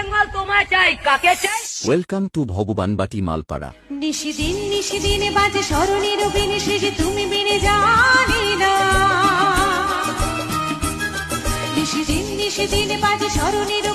বেঙ্গল তোমায় চাই, কাকে চাই? Welcome to Bhagabanbati Malpara. নিশিদিন বাজে স্মরণের বিনে সে যে তুমি বিনে জানি না। নিশিদিন বাজে স্মরণের